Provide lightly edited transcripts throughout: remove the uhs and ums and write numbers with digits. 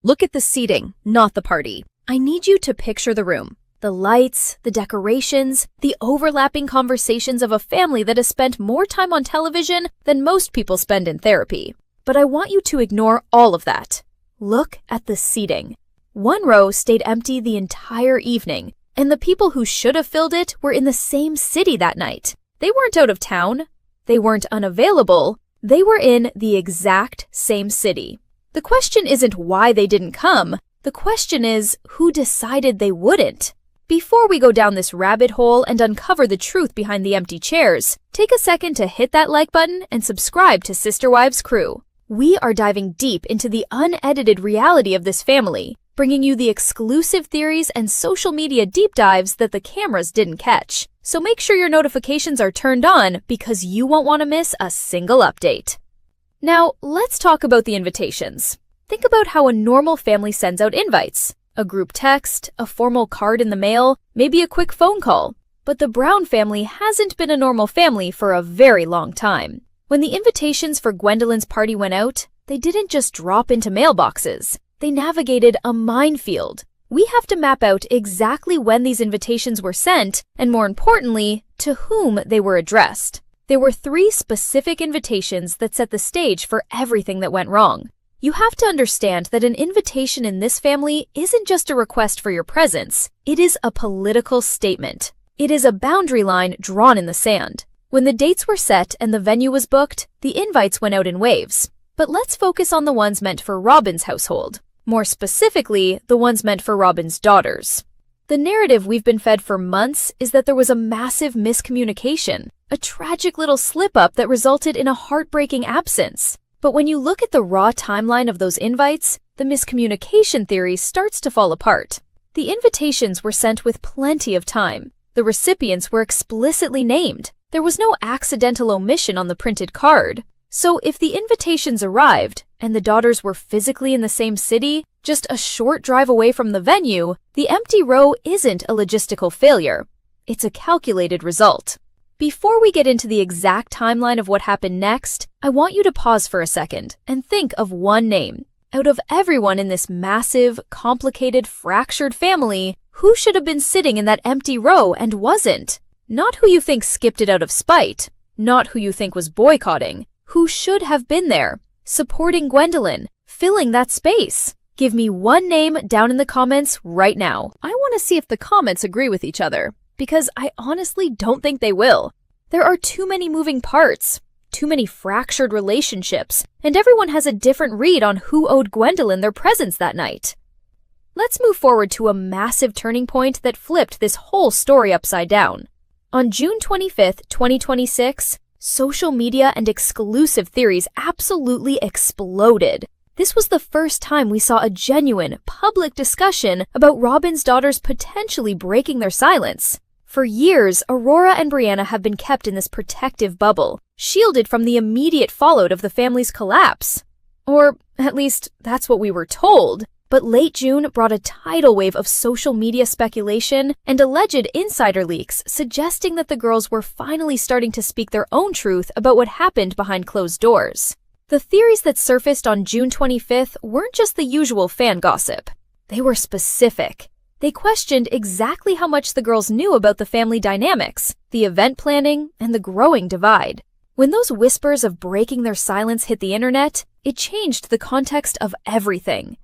Look at the seating, not the party. I need you to picture the room. The lights, the decorations, the overlapping conversations of a family that has spent more time on television than most people spend in therapy. But I want you to ignore all of that. Look at the seating. One row stayed empty the entire evening, and the people who should have filled it were in the same city that night. They weren't out of town. They weren't unavailable. They were in the exact same city. The question isn't why they didn't come. The question is, who decided they wouldn't? Before we go down this rabbit hole and uncover the truth behind the empty chairs, take a second to hit that like button and subscribe to SisterWives Crew. We are diving deep into the unedited reality of this family, bringing you the exclusive theories and social media deep dives that the cameras didn't catch. So make sure your notifications are turned on because you won't want to miss a single update. Now, let's talk about the invitations. Think about how a normal family sends out invites. A group text, a formal card in the mail, maybe a quick phone call. But the Brown family hasn't been a normal family for a very long time. When the invitations for Gwendlyn's party went out, they didn't just drop into mailboxes. They navigated a minefield. We have to map out exactly when these invitations were sent, and more importantly, to whom they were addressed. There were 3 specific invitations that set the stage for everything that went wrong. You have to understand that an invitation in this family isn't just a request for your presence. It is a political statement. It is a boundary line drawn in the sand. When the dates were set and the venue was booked, the invites went out in waves. But let's focus on the ones meant for Robyn's household. More specifically, the ones meant for Robyn's daughters. The narrative we've been fed for months is that there was a massive miscommunication, a tragic little slip-up that resulted in a heartbreaking absence. But when you look at the raw timeline of those invites, the miscommunication theory starts to fall apart. The invitations were sent with plenty of time. The recipients were explicitly named. There was no accidental omission on the printed card. So if the invitations arrived, and the daughters were physically in the same city, just a short drive away from the venue, the empty row isn't a logistical failure. It's a calculated result. Before we get into the exact timeline of what happened next, I want you to pause for a second and think of one name. Out of everyone in this massive, complicated, fractured family, who should have been sitting in that empty row and wasn't? Not who you think skipped it out of spite, not who you think was boycotting. Who should have been there, supporting Gwendlyn, filling that space? Give me one name down in the comments right now. I want to see if the comments agree with each other, because I honestly don't think they will. There are too many moving parts, too many fractured relationships, and everyone has a different read on who owed Gwendlyn their presence that night. Let's move forward to a massive turning point that flipped this whole story upside down. On June 25th, 2026, social media and exclusive theories absolutely exploded. This was the first time we saw a genuine, public discussion about Robyn's daughters potentially breaking their silence. For years, Aurora and Breanna have been kept in this protective bubble, shielded from the immediate fallout of the family's collapse. Or, at least, that's what we were told. But late June brought a tidal wave of social media speculation and alleged insider leaks suggesting that the girls were finally starting to speak their own truth about what happened behind closed doors. The theories that surfaced on June 25th weren't just the usual fan gossip. They were specific. They questioned exactly how much the girls knew about the family dynamics, the event planning, and the growing divide. When those whispers of breaking their silence hit the internet, it changed the context of everything.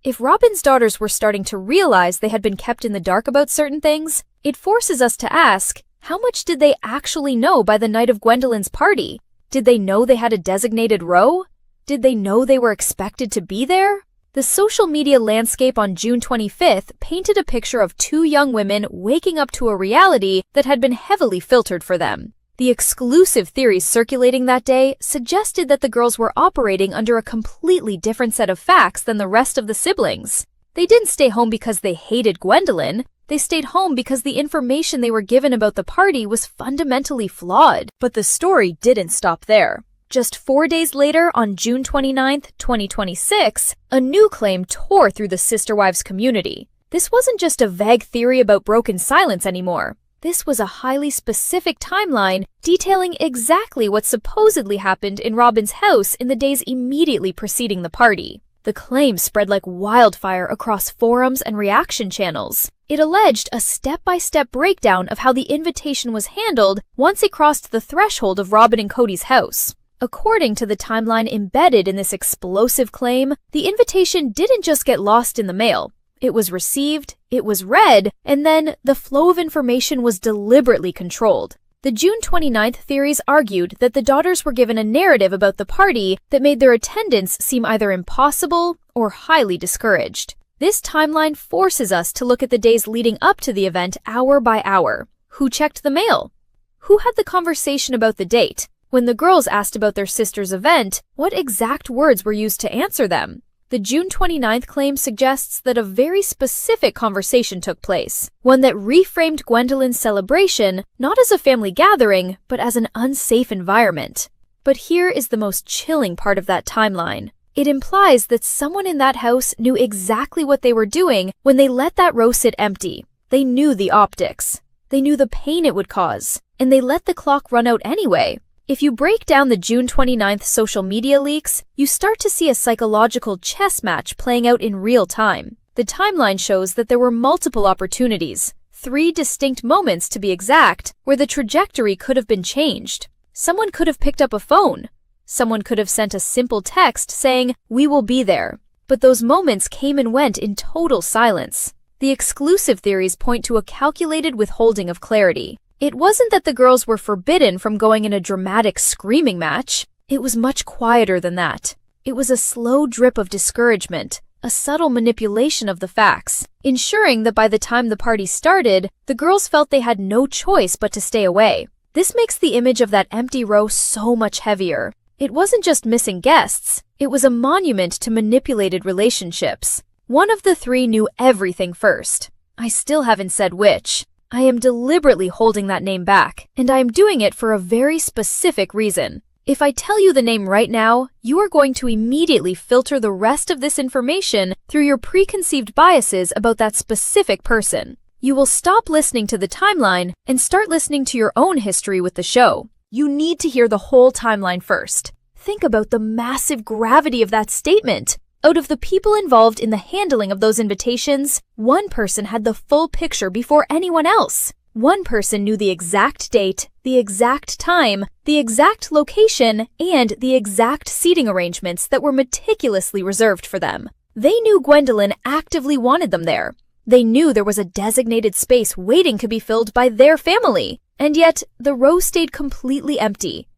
If Robyn's daughters were starting to realize they had been kept in the dark about certain things, it forces us to ask, how much did they actually know by the night of Gwendlyn's party? Did they know they had a designated row? Did they know they were expected to be there? The social media landscape on June 25th painted a picture of 2 young women waking up to a reality that had been heavily filtered for them. The exclusive theories circulating that day suggested that the girls were operating under a completely different set of facts than the rest of the siblings. They didn't stay home because they hated Gwendlyn. They stayed home because the information they were given about the party was fundamentally flawed. But the story didn't stop there. Just 4 days later, on June 29th, 2026, a new claim tore through the SisterWives community. This wasn't just a vague theory about broken silence anymore. This was a highly specific timeline detailing exactly what supposedly happened in Robyn's house in the days immediately preceding the party. The claim spread like wildfire across forums and reaction channels. It alleged a step-by-step breakdown of how the invitation was handled once it crossed the threshold of Robyn and Cody's house. According to the timeline embedded in this explosive claim, the invitation didn't just get lost in the mail. It was received, it was read, and then the flow of information was deliberately controlled. The June 29th theories argued that the daughters were given a narrative about the party that made their attendance seem either impossible or highly discouraged. This timeline forces us to look at the days leading up to the event hour by hour. Who checked the mail? Who had the conversation about the date? When the girls asked about their sister's event, what exact words were used to answer them? The June 29th claim suggests that a very specific conversation took place, one that reframed Gwendlyn's celebration not as a family gathering, but as an unsafe environment. But here is the most chilling part of that timeline. It implies that someone in that house knew exactly what they were doing when they let that row sit empty. They knew the optics. They knew the pain it would cause, and they let the clock run out anyway. If you break down the June 29th social media leaks, you start to see a psychological chess match playing out in real time. The timeline shows that there were multiple opportunities, 3 distinct moments to be exact, where the trajectory could have been changed. Someone could have picked up a phone. Someone could have sent a simple text saying, "We will be there." But those moments came and went in total silence. The exclusive theories point to a calculated withholding of clarity. It wasn't that the girls were forbidden from going in a dramatic screaming match. It was much quieter than that. It was a slow drip of discouragement, a subtle manipulation of the facts, ensuring that by the time the party started, the girls felt they had no choice but to stay away. This makes the image of that empty row so much heavier. It wasn't just missing guests, it was a monument to manipulated relationships. One of the 3 knew everything first. I still haven't said which. I am deliberately holding that name back, and I am doing it for a very specific reason. If I tell you the name right now, you are going to immediately filter the rest of this information through your preconceived biases about that specific person. You will stop listening to the timeline and start listening to your own history with the show. You need to hear the whole timeline first. Think about the massive gravity of that statement. Out of the people involved in the handling of those invitations, one person had the full picture before anyone else. One person knew the exact date, the exact time, the exact location, and the exact seating arrangements that were meticulously reserved for them. They knew Gwendlyn actively wanted them there. They knew there was a designated space waiting to be filled by their family, and yet the row stayed completely empty.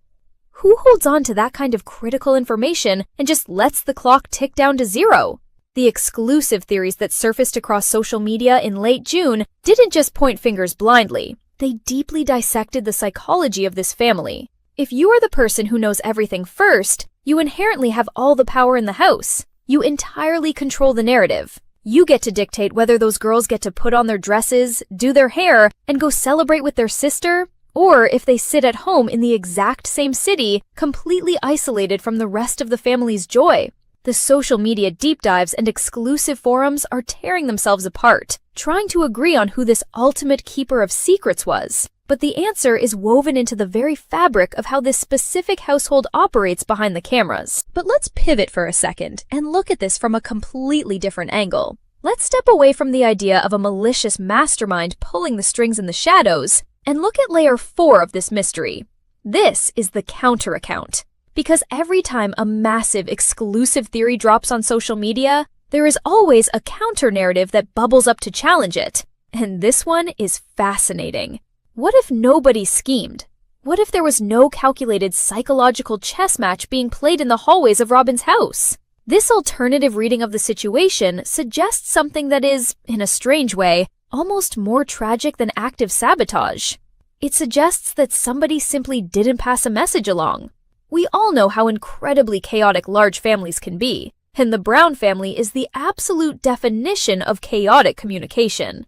Who holds on to that kind of critical information and just lets the clock tick down to 0? The exclusive theories that surfaced across social media in late June didn't just point fingers blindly. They deeply dissected the psychology of this family. If you are the person who knows everything first, you inherently have all the power in the house. You entirely control the narrative. You get to dictate whether those girls get to put on their dresses, do their hair, and go celebrate with their sister, or if they sit at home in the exact same city, completely isolated from the rest of the family's joy. The social media deep dives and exclusive forums are tearing themselves apart, trying to agree on who this ultimate keeper of secrets was. But the answer is woven into the very fabric of how this specific household operates behind the cameras. But let's pivot for a second and look at this from a completely different angle. Let's step away from the idea of a malicious mastermind pulling the strings in the shadows and look at layer 4 of this mystery. This is the counter account. Because every time a massive exclusive theory drops on social media, there is always a counter narrative that bubbles up to challenge it. And this one is fascinating. What if nobody schemed? What if there was no calculated psychological chess match being played in the hallways of Robyn's house? This alternative reading of the situation suggests something that is, in a strange way, almost more tragic than active sabotage. It suggests that somebody simply didn't pass a message along. We all know how incredibly chaotic large families can be, and the Brown family is the absolute definition of chaotic communication.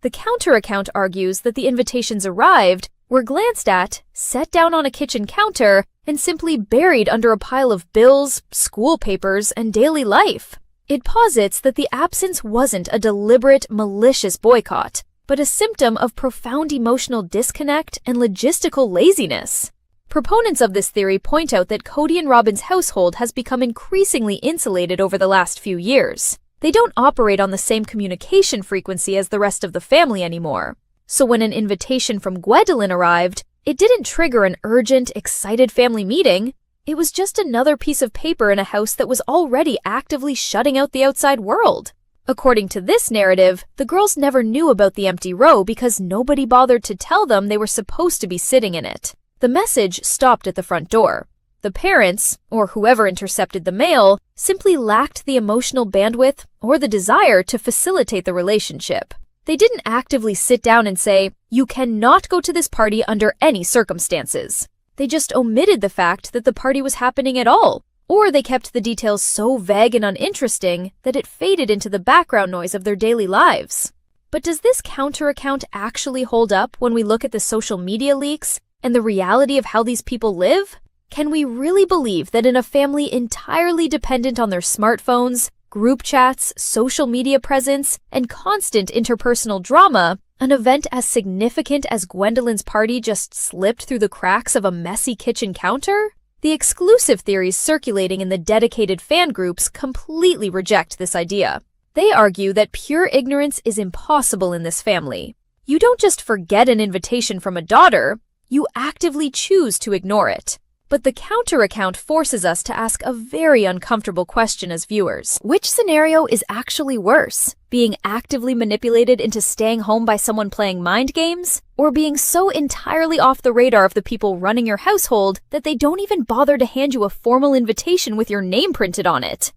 The counter account argues that the invitations arrived, were glanced at, set down on a kitchen counter, and simply buried under a pile of bills, school papers, and daily life. It posits that the absence wasn't a deliberate, malicious boycott, but a symptom of profound emotional disconnect and logistical laziness. Proponents of this theory point out that Cody and Robyn's household has become increasingly insulated over the last few years. They don't operate on the same communication frequency as the rest of the family anymore. So when an invitation from Gwendlyn arrived, it didn't trigger an urgent, excited family meeting. It was just another piece of paper in a house that was already actively shutting out the outside world. According to this narrative, the girls never knew about the empty row because nobody bothered to tell them they were supposed to be sitting in it. The message stopped at the front door. The parents, or whoever intercepted the mail, simply lacked the emotional bandwidth or the desire to facilitate the relationship. They didn't actively sit down and say, "You cannot go to this party under any circumstances." They just omitted the fact that the party was happening at all, or they kept the details so vague and uninteresting that it faded into the background noise of their daily lives. But does this counter-account actually hold up when we look at the social media leaks and the reality of how these people live? Can we really believe that in a family entirely dependent on their smartphones, group chats, social media presence, and constant interpersonal drama, an event as significant as Gwendlyn's party just slipped through the cracks of a messy kitchen counter? The exclusive theories circulating in the dedicated fan groups completely reject this idea. They argue that pure ignorance is impossible in this family. You don't just forget an invitation from a daughter, you actively choose to ignore it. But the counter-account forces us to ask a very uncomfortable question as viewers. Which scenario is actually worse? Being actively manipulated into staying home by someone playing mind games? Or being so entirely off the radar of the people running your household that they don't even bother to hand you a formal invitation with your name printed on it?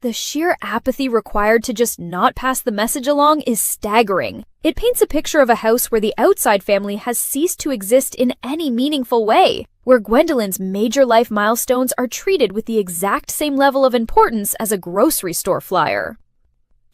The sheer apathy required to just not pass the message along is staggering. It paints a picture of a house where the outside family has ceased to exist in any meaningful way, where Gwendlyn's major life milestones are treated with the exact same level of importance as a grocery store flyer.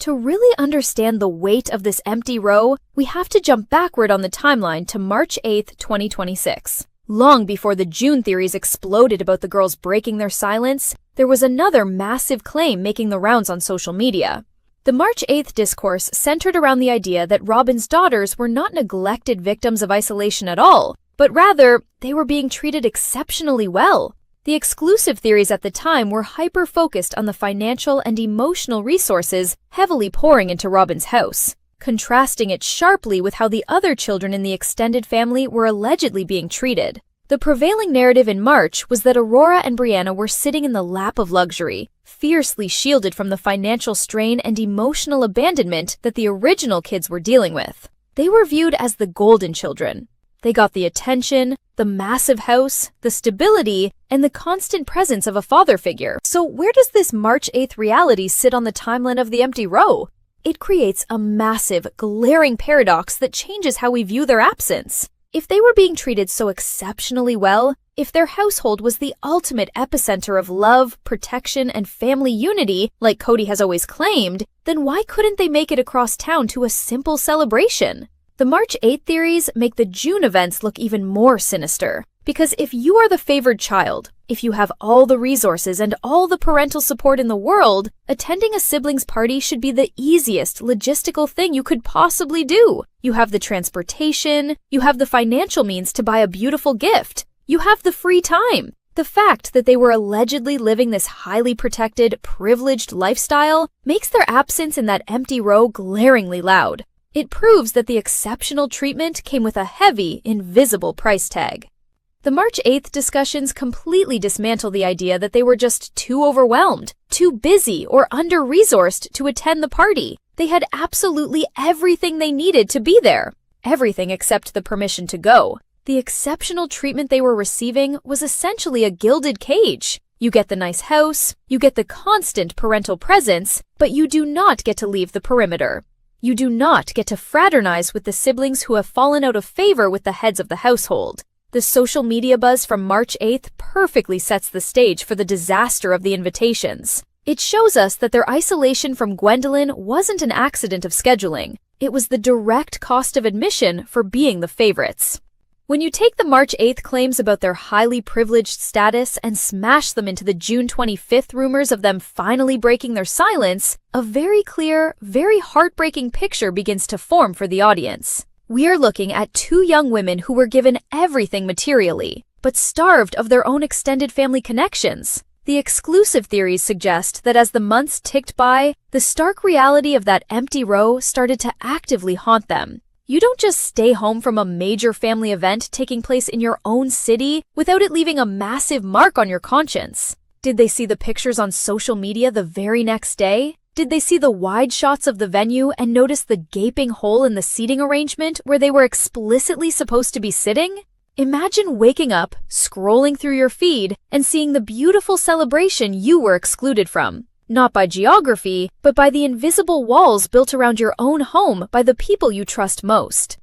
To really understand the weight of this empty row, we have to jump backward on the timeline to March 8, 2026. Long before the June theories exploded about the girls breaking their silence, there was another massive claim making the rounds on social media. The March 8th discourse centered around the idea that Robyn's daughters were not neglected victims of isolation at all, but rather, they were being treated exceptionally well. The exclusive theories at the time were hyper-focused on the financial and emotional resources heavily pouring into Robyn's house, contrasting it sharply with how the other children in the extended family were allegedly being treated. The prevailing narrative in March was that Aurora and Breanna were sitting in the lap of luxury, fiercely shielded from the financial strain and emotional abandonment that the original kids were dealing with. They were viewed as the golden children. They got the attention, the massive house, the stability, and the constant presence of a father figure. So where does this March 8th reality sit on the timeline of the empty row? It creates a massive, glaring paradox that changes how we view their absence. If they were being treated so exceptionally well, if their household was the ultimate epicenter of love, protection, and family unity, like Cody has always claimed, then why couldn't they make it across town to a simple celebration? The March 8th theories make the June events look even more sinister. Because if you are the favored child, if you have all the resources and all the parental support in the world, attending a sibling's party should be the easiest logistical thing you could possibly do. You have the transportation, you have the financial means to buy a beautiful gift, you have the free time. The fact that they were allegedly living this highly protected, privileged lifestyle makes their absence in that empty row glaringly loud. It proves that the exceptional treatment came with a heavy, invisible price tag. The March 8th discussions completely dismantle the idea that they were just too overwhelmed, too busy, or under-resourced to attend the party. They had absolutely everything they needed to be there. Everything except the permission to go. The exceptional treatment they were receiving was essentially a gilded cage. You get the nice house, you get the constant parental presence, but you do not get to leave the perimeter. You do not get to fraternize with the siblings who have fallen out of favor with the heads of the household. The social media buzz from March 8th perfectly sets the stage for the disaster of the invitations. It shows us that their isolation from Gwendlyn wasn't an accident of scheduling. It was the direct cost of admission for being the favorites. When you take the March 8th claims about their highly privileged status and smash them into the June 25th rumors of them finally breaking their silence, a very clear, very heartbreaking picture begins to form for the audience. We are looking at two young women who were given everything materially. but starved of their own extended family connections. The exclusive theories suggest that as the months ticked by, the stark reality of that empty row started to actively haunt them. You don't just stay home from a major family event taking place in your own city without it leaving a massive mark on your conscience. Did they see the pictures on social media the very next day? Did they see the wide shots of the venue and notice the gaping hole in the seating arrangement where they were explicitly supposed to be sitting? Imagine waking up, scrolling through your feed, and seeing the beautiful celebration you were excluded from. Not by geography, but by the invisible walls built around your own home by the people you trust most.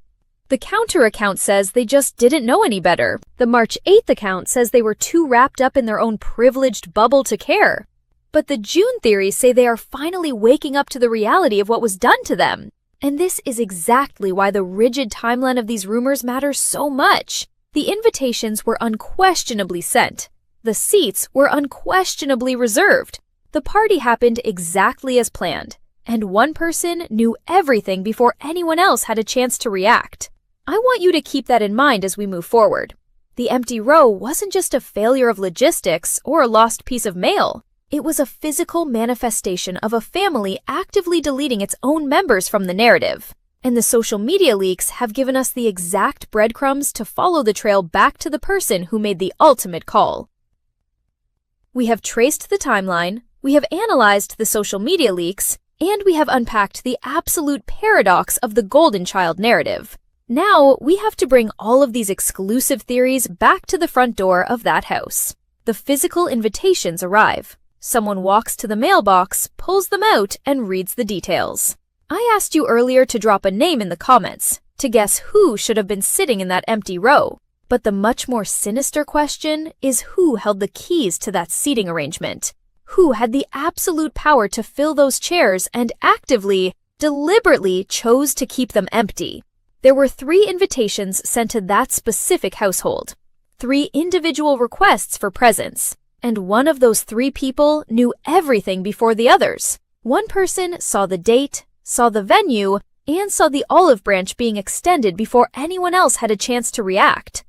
The counter account says they just didn't know any better. The March 8th account says they were too wrapped up in their own privileged bubble to care. But the June theories say they are finally waking up to the reality of what was done to them. And this is exactly why the rigid timeline of these rumors matters so much. The invitations were unquestionably sent. The seats were unquestionably reserved. The party happened exactly as planned, and one person knew everything before anyone else had a chance to react. I want you to keep that in mind as we move forward. The empty row wasn't just a failure of logistics or a lost piece of mail. It was a physical manifestation of a family actively deleting its own members from the narrative. And the social media leaks have given us the exact breadcrumbs to follow the trail back to the person who made the ultimate call. We have traced the timeline, we have analyzed the social media leaks, and we have unpacked the absolute paradox of the golden child narrative. Now, we have to bring all of these exclusive theories back to the front door of that house. The physical invitations arrive. Someone walks to the mailbox, pulls them out, and reads the details. I asked you earlier to drop a name in the comments, to guess who should have been sitting in that empty row. But the much more sinister question is who held the keys to that seating arrangement? Who had the absolute power to fill those chairs and actively, deliberately chose to keep them empty? There were 3 invitations sent to that specific household, 3 individual requests for presents, and one of those 3 people knew everything before the others. One person saw the date, saw the venue, and saw the olive branch being extended before anyone else had a chance to react.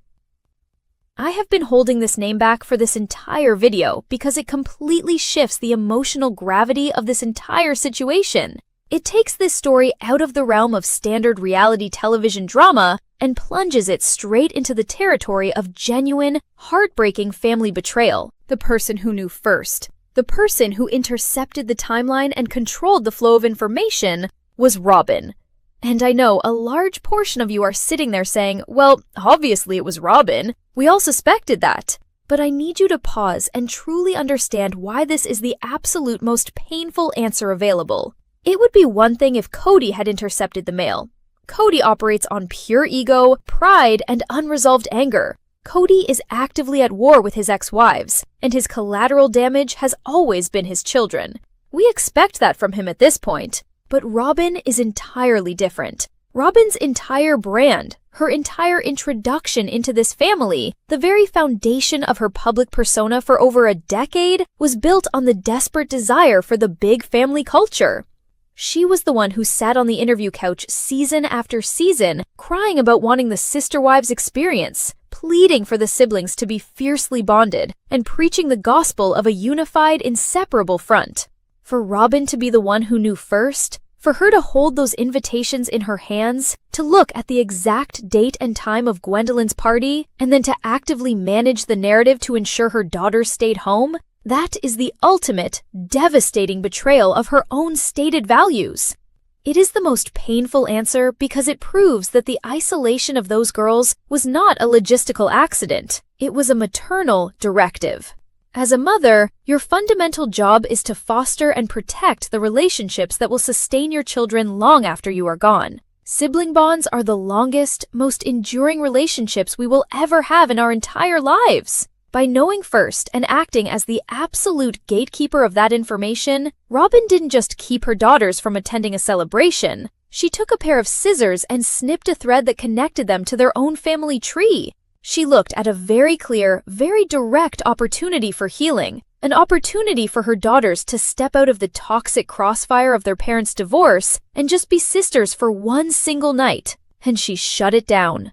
I have been holding this name back for this entire video because it completely shifts the emotional gravity of this entire situation. It takes this story out of the realm of standard reality television drama and plunges it straight into the territory of genuine, heartbreaking family betrayal. The person who knew first, the person who intercepted the timeline and controlled the flow of information, was Robyn. And I know a large portion of you are sitting there saying, well, obviously it was Robyn. We all suspected that. But I need you to pause and truly understand why this is the absolute most painful answer available. It would be one thing if Cody had intercepted the mail. Cody operates on pure ego, pride, and unresolved anger. Cody is actively at war with his ex-wives, and his collateral damage has always been his children. We expect that from him at this point. But Robyn is entirely different. Robyn's entire brand, her entire introduction into this family, the very foundation of her public persona for over a decade, was built on the desperate desire for the big family culture. She was the one who sat on the interview couch season after season, crying about wanting the SisterWives experience, pleading for the siblings to be fiercely bonded, and preaching the gospel of a unified, inseparable front. For Robyn to be the one who knew first, for her to hold those invitations in her hands, to look at the exact date and time of Gwendlyn's party, and then to actively manage the narrative to ensure her daughters stayed home, that is the ultimate, devastating betrayal of her own stated values. It is the most painful answer because it proves that the isolation of those girls was not a logistical accident. It was a maternal directive. As a mother, your fundamental job is to foster and protect the relationships that will sustain your children long after you are gone. Sibling bonds are the longest, most enduring relationships we will ever have in our entire lives. By knowing first and acting as the absolute gatekeeper of that information, Robyn didn't just keep her daughters from attending a celebration. She took a pair of scissors and snipped a thread that connected them to their own family tree. She looked at a very clear, very direct opportunity for healing, an opportunity for her daughters to step out of the toxic crossfire of their parents' divorce and just be sisters for one single night, and she shut it down.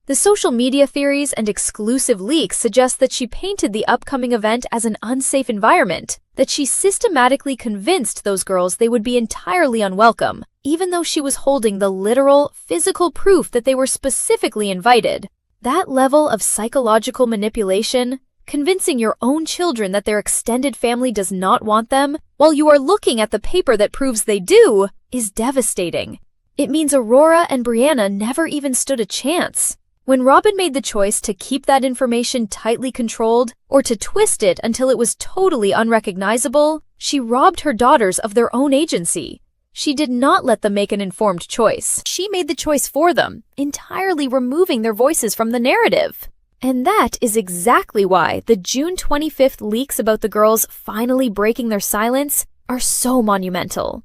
The social media theories and exclusive leaks suggest that she painted the upcoming event as an unsafe environment, that she systematically convinced those girls they would be entirely unwelcome, even though she was holding the literal, physical proof that they were specifically invited. That level of psychological manipulation, convincing your own children that their extended family does not want them, while you are looking at the paper that proves they do, is devastating. It means Aurora and Breanna never even stood a chance. When Robyn made the choice to keep that information tightly controlled, or to twist it until it was totally unrecognizable, she robbed her daughters of their own agency. She did not let them make an informed choice. She made the choice for them, entirely removing their voices from the narrative. And that is exactly why the June 25th leaks about the girls finally breaking their silence are so monumental.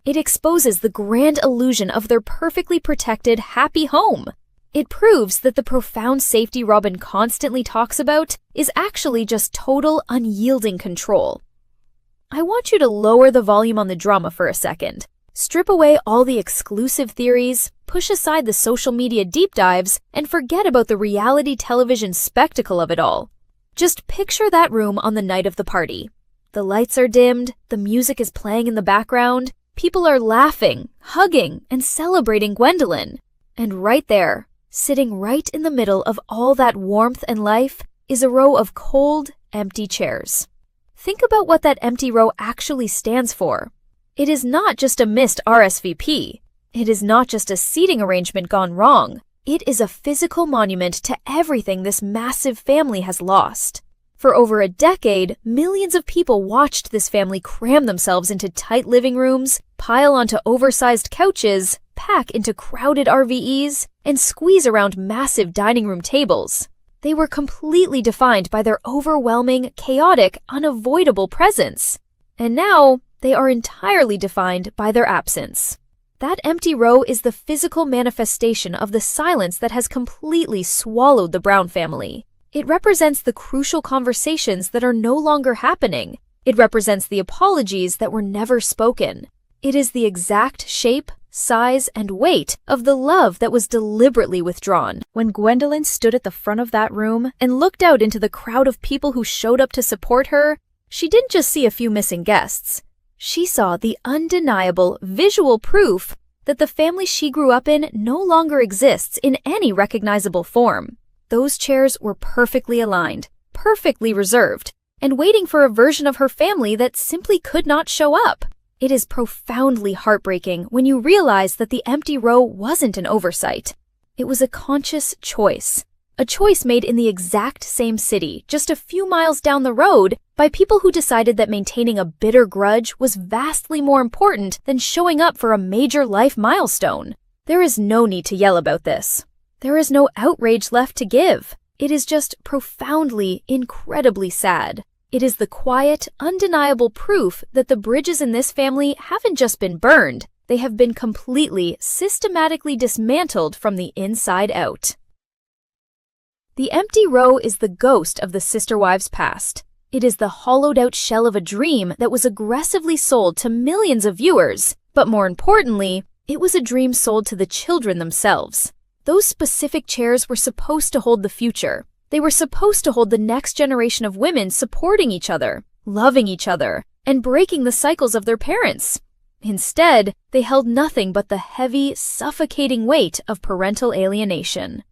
It exposes the grand illusion of their perfectly protected, happy home. It proves that the profound safety Robyn constantly talks about is actually just total, unyielding control. I want you to lower the volume on the drama for a second. Strip away all the exclusive theories, push aside the social media deep dives, and forget about the reality television spectacle of it all. Just picture that room on the night of the party. The lights are dimmed, the music is playing in the background, people are laughing, hugging, and celebrating Gwendlyn. And right there, sitting right in the middle of all that warmth and life, is a row of cold, empty chairs. Think about what that empty row actually stands for. It is not just a missed RSVP. It is not just a seating arrangement gone wrong. It is a physical monument to everything this massive family has lost. For over a decade, millions of people watched this family cram themselves into tight living rooms, pile onto oversized couches, pack into crowded RVs, and squeeze around massive dining room tables. They were completely defined by their overwhelming, chaotic, unavoidable presence. And now, they are entirely defined by their absence. That empty row is the physical manifestation of the silence that has completely swallowed the Brown family. It represents the crucial conversations that are no longer happening. It represents the apologies that were never spoken. It is the exact shape, size, and weight of the love that was deliberately withdrawn. When Gwendlyn stood at the front of that room and looked out into the crowd of people who showed up to support her, she didn't just see a few missing guests. She saw the undeniable visual proof that the family she grew up in no longer exists in any recognizable form. Those chairs were perfectly aligned, perfectly reserved, and waiting for a version of her family that simply could not show up. It is profoundly heartbreaking when you realize that the empty row wasn't an oversight. It was a conscious choice. A choice made in the exact same city, just a few miles down the road, by people who decided that maintaining a bitter grudge was vastly more important than showing up for a major life milestone. There is no need to yell about this. There is no outrage left to give. It is just profoundly, incredibly sad. It is the quiet, undeniable proof that the bridges in this family haven't just been burned, they have been completely, systematically dismantled from the inside out. The empty row is the ghost of the SisterWives past. It is the hollowed-out shell of a dream that was aggressively sold to millions of viewers, but more importantly, it was a dream sold to the children themselves. Those specific chairs were supposed to hold the future. They were supposed to hold the next generation of women supporting each other, loving each other, and breaking the cycles of their parents. Instead, they held nothing but the heavy, suffocating weight of parental alienation.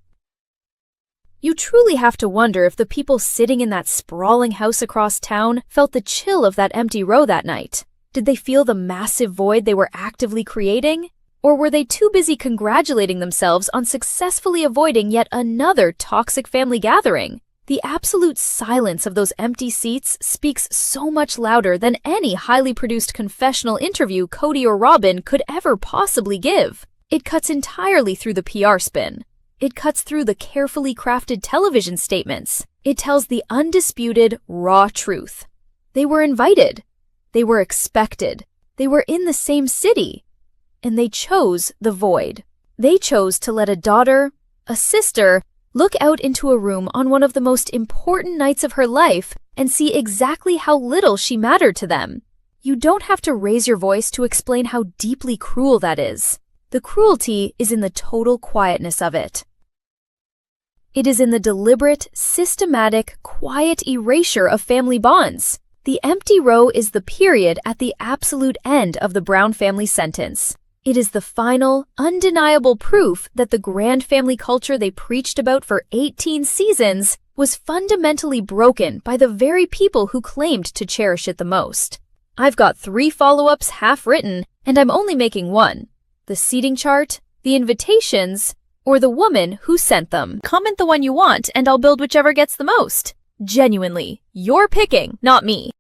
You truly have to wonder if the people sitting in that sprawling house across town felt the chill of that empty row that night. Did they feel the massive void they were actively creating? Or were they too busy congratulating themselves on successfully avoiding yet another toxic family gathering? The absolute silence of those empty seats speaks so much louder than any highly produced confessional interview Cody or Robyn could ever possibly give. It cuts entirely through the PR spin. It cuts through the carefully crafted television statements. It tells the undisputed, raw truth. They were invited. They were expected. They were in the same city. And they chose the void. They chose to let a daughter, a sister, look out into a room on one of the most important nights of her life and see exactly how little she mattered to them. You don't have to raise your voice to explain how deeply cruel that is. The cruelty is in the total quietness of it. It is in the deliberate, systematic, quiet erasure of family bonds. The empty row is the period at the absolute end of the Brown family sentence. It is the final, undeniable proof that the grand family culture they preached about for 18 seasons was fundamentally broken by the very people who claimed to cherish it the most. I've got 3 follow-ups half written, and I'm only making one: the seating chart, the invitations, or the woman who sent them. Comment the one you want, and I'll build whichever gets the most. Genuinely, you're picking, not me.